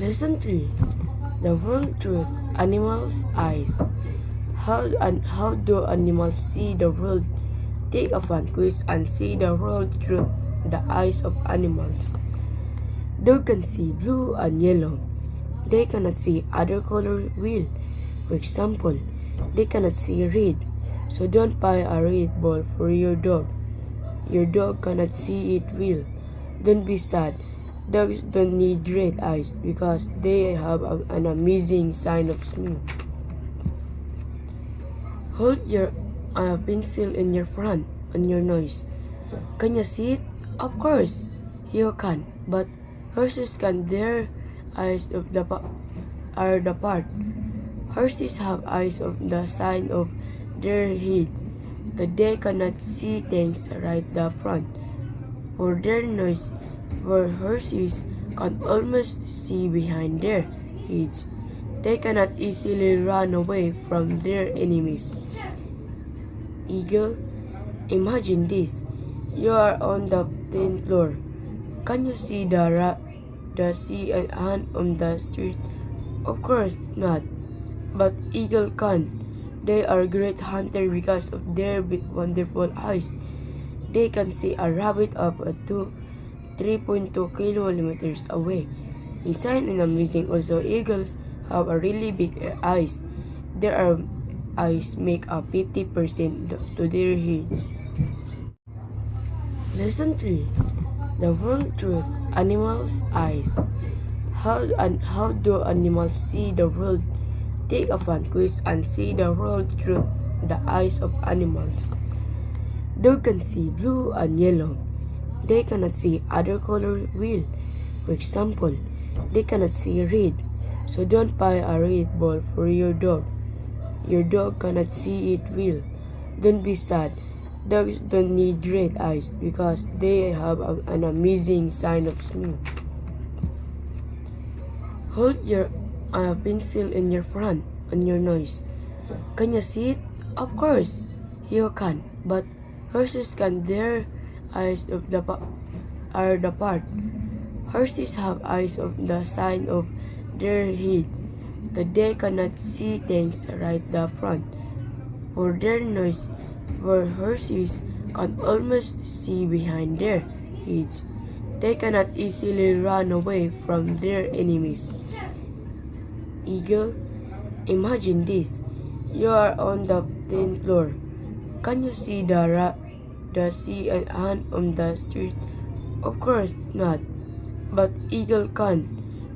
Lesson 3. The World Truth. Animals' Eyes. How do animals see the world? Take a fun quiz and see the world through the eyes of animals. Dogs can see blue and yellow. They cannot see other color wheel. For example, they cannot see red. So don't buy a red ball for your dog. Your dog cannot see it wheel. Don't be sad. Dogs don't need red eyes because they have an amazing sign of smell. Hold your pencil in your front on your nose. Can you see it? Of course, you can. But horses can their eyes are the part. Horses have eyes of the side of their head that they cannot see things right the front. For their nose, where horses can almost see behind their heads. They cannot easily run away from their enemies. Eagle, imagine this. You are on the 10th floor. Can you see the sea and ant on the street? Of course not. But eagle can. They are great hunters because of their wonderful eyes. They can see a rabbit up to 3.2 kilometers away. Inside and amazing also, eagles have a really big eyes. Their eyes make up 50% to their heads. Lesson 3. The World Truth. Animals' Eyes. How do animals see the world? Take a fun quiz and see the world through the eyes of animals. Dogs can see blue and yellow. They cannot see other color wheel. For example, they cannot see red. So don't buy a red ball for your dog. Your dog cannot see it wheel. Don't be sad. Dogs don't need red eyes because they have an amazing sign of smell. Hold your pencil in your front on your nose. Can you see it? Of course, you can. But horses can their eyes are the part. Horses have eyes of the side of their head that they cannot see things right the front. For their nose, where horses can almost see behind their heads. They cannot easily run away from their enemies. Eagle, imagine this. You are on the 10th floor. Can you see the sea and ant on the street? Of course not. But eagle can.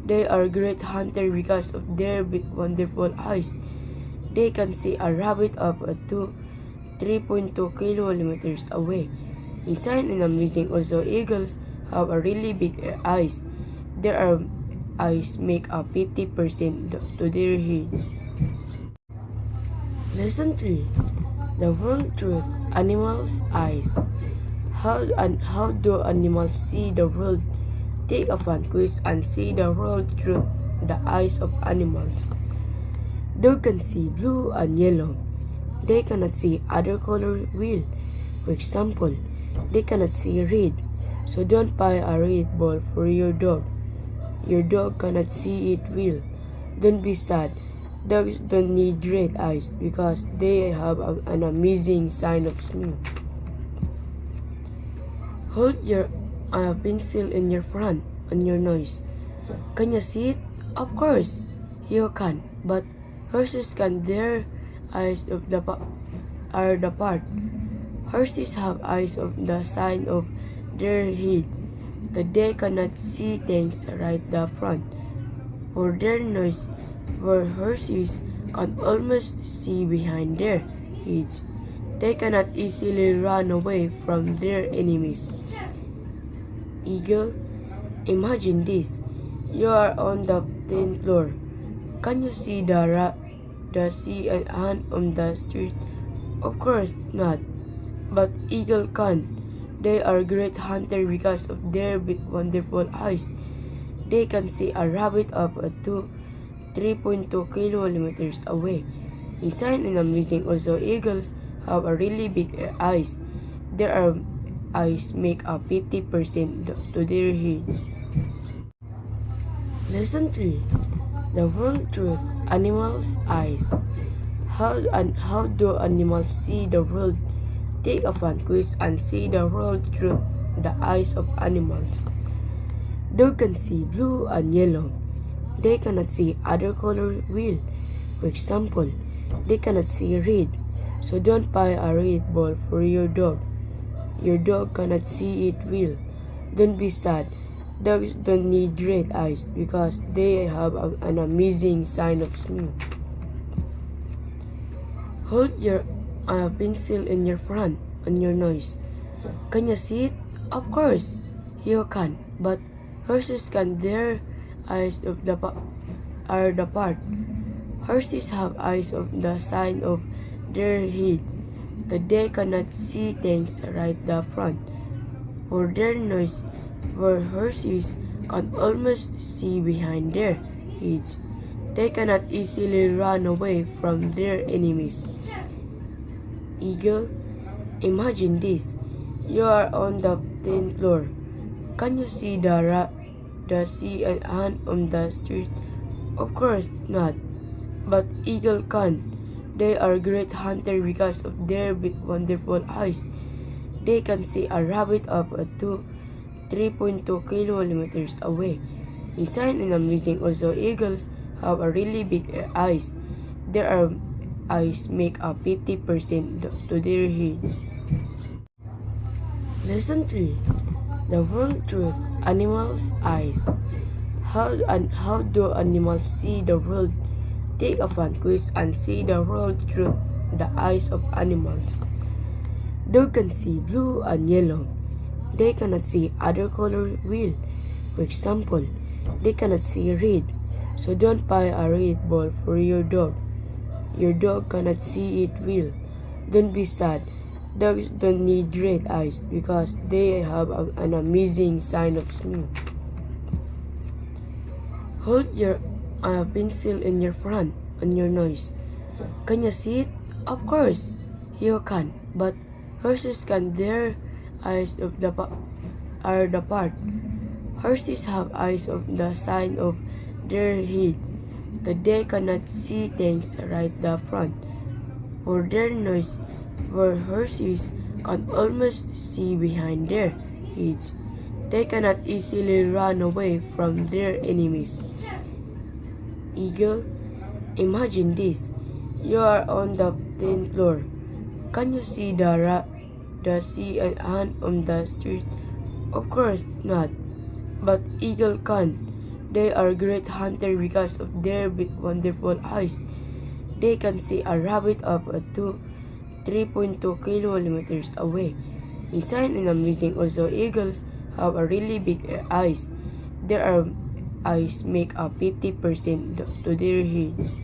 They are great hunters because of their wonderful eyes. They can see a rabbit up to 3.2 kilometers away. Inside and amazing also, eagles have a really big eyes. Their eyes make up 50% to their heads. Lesson 3. The World Truth. Animals' Eyes. How do animals see the world? Take a fun quiz and see the world through the eyes of animals. Dogs can see blue and yellow. They cannot see other color wheel. For example, they cannot see red. So don't buy a red ball for your dog. Your dog cannot see it wheel. Don't be sad. Dogs don't need red eyes because they have an amazing sign of smell. Hold your pencil in your front on your nose. Can you see it? Of course, you can. But horses can their eyes are the part. Horses have eyes of the side of their head that they cannot see things right the front. For their nose, where horses can almost see behind their heads. They cannot easily run away from their enemies. Eagle, imagine this. You are on the 10th floor. Can you see the sea and ant on the street? Of course not. But eagle can. They are great hunters because of their wonderful eyes. They can see a rabbit up to 3.2 kilometers away. Inside and amazing also, eagles have a really big eyes. Their eyes make up 50% to their heads. Lesson 3. The World Truth. Animals' Eyes. How do animals see the world? Take a fun quiz and see the world through the eyes of animals. Dog can see blue and yellow. They cannot see other color wheel. For example, they cannot see red. So don't buy a red ball for your dog. Your dog cannot see it wheel. Don't be sad. Dogs don't need red eyes because they have an amazing sign of smell. Hold your pencil in your front on your nose. Can you see it? Of course, you can. But horses can their eyes of are the part. Horses have eyes of the side of their head that they cannot see things right the front. For their nose, where horses can almost see behind their heads. They cannot easily run away from their enemies. Eagle, imagine this. You are on the 10th floor. Can you see the sea and ant on the street? Of course not. But eagle can. They are great hunters because of their wonderful eyes. They can see a rabbit up at 3.2 kilometers away. Inside and amazing also, eagles have a really big eyes. Their eyes make up 50% to their heads. Lesson 3. The World Truth. Animals' Eyes. How do animals see the world? Take a fun quiz and see the world through the eyes of animals. Dog can see blue and yellow. They cannot see other color wheel. For example, they cannot see red. So don't buy a red ball for your dog. Your dog cannot see it wheel. Don't be sad. Dogs don't need red eyes because they have an amazing sign of smell. Hold your pencil in your front on your nose. Can you see it? Of course, you can. But horses can their eyes of are the part. Horses have eyes of the side of their head that they cannot see things right the front. For their nose, where horses can almost see behind their heads. They cannot easily run away from their enemies. Eagle, imagine this. You are on the 10th floor. Can you see the sea and ant on the street? Of course not. But eagle can. They are great hunters because of their wonderful eyes. They can see a rabbit up at 3.2 kilometers away. Inside and amazing also, eagles have a really big eyes. Their eyes make up 50% to their heads.